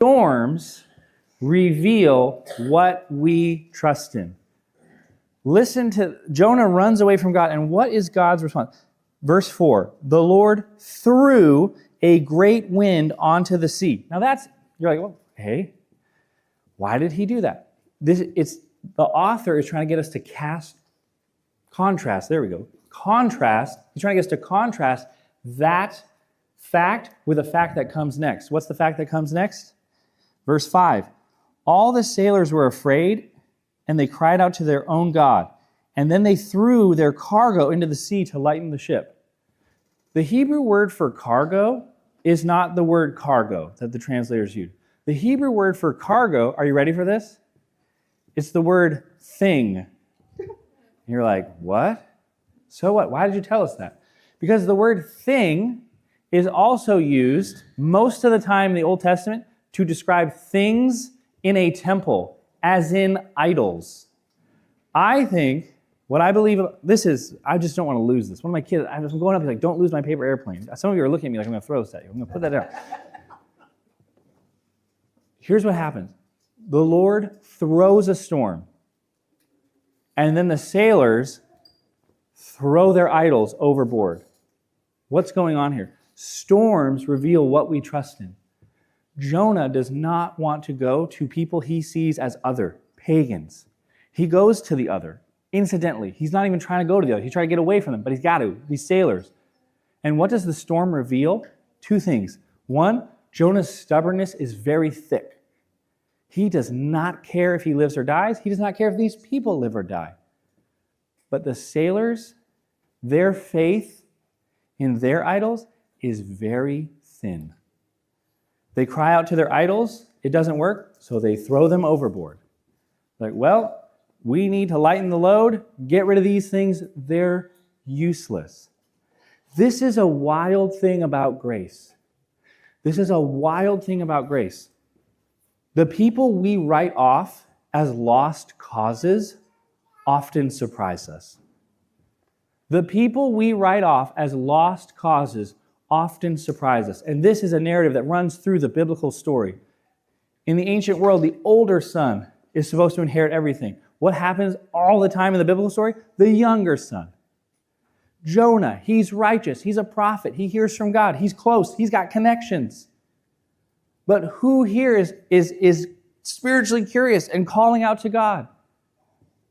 Storms reveal what we trust in. Listen to, Jonah runs away from God, and what is God's response? Verse 4, the Lord threw a great wind onto the sea. Now you're like, well, hey, why did he do that? The author is trying to get us to contrast, there we go. He's trying to get us to contrast that fact with a fact that comes next. What's the fact that comes next? Verse 5, all the sailors were afraid, and they cried out to their own God. And then they threw their cargo into the sea to lighten the ship. The Hebrew word for cargo is not the word cargo that the translators use. The Hebrew word for cargo, are you ready for this? It's the word thing. And you're like, what? So what? Why did you tell us that? Because the word thing is also used most of the time in the Old Testament to describe things in a temple, as in idols. I think, what I believe, I just don't want to lose this. One of my kids, I'm going up, he's like, don't lose my paper airplane. Some of you are looking at me like I'm going to throw this at you. I'm going to put that down. Here's what happens. The Lord throws a storm, and then the sailors throw their idols overboard. What's going on here? Storms reveal what we trust in. Jonah does not want to go to people he sees as other, pagans. He goes to the other. Incidentally, he's not even trying to go to the other. He's trying to get away from them, but he's got to. These sailors. And what does the storm reveal? Two things. One, Jonah's stubbornness is very thick. He does not care if he lives or dies. He does not care if these people live or die. But the sailors, their faith in their idols is very thin. They cry out to their idols. It doesn't work, so they throw them overboard. Like, well, we need to lighten the load. Get rid of these things. They're useless. This is a wild thing about grace. This is a wild thing about grace. The people we write off as lost causes often surprise us. The people we write off as lost causes often surprise us. And this is a narrative that runs through the biblical story. In the ancient world, the older son is supposed to inherit everything. What happens all the time in the biblical story? The younger son. Jonah, he's righteous. He's a prophet. He hears from God. He's close. He's got connections. But who here is spiritually curious and calling out to God?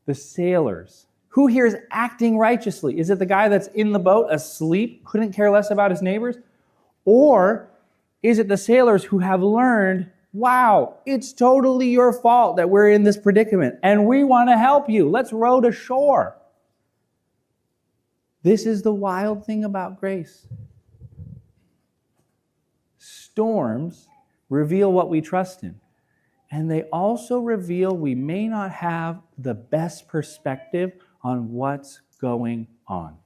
The sailors. Who here is acting righteously? Is it the guy that's in the boat asleep, couldn't care less about his neighbors? Or is it the sailors who have learned, wow, it's totally your fault that we're in this predicament and we want to help you. Let's row to shore. This is the wild thing about grace. Storms reveal what we trust in. And they also reveal we may not have the best perspective on what's going on.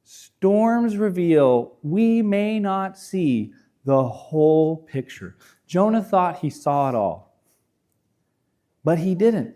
Storms reveal we may not see the whole picture. Jonah thought he saw it all, but he didn't.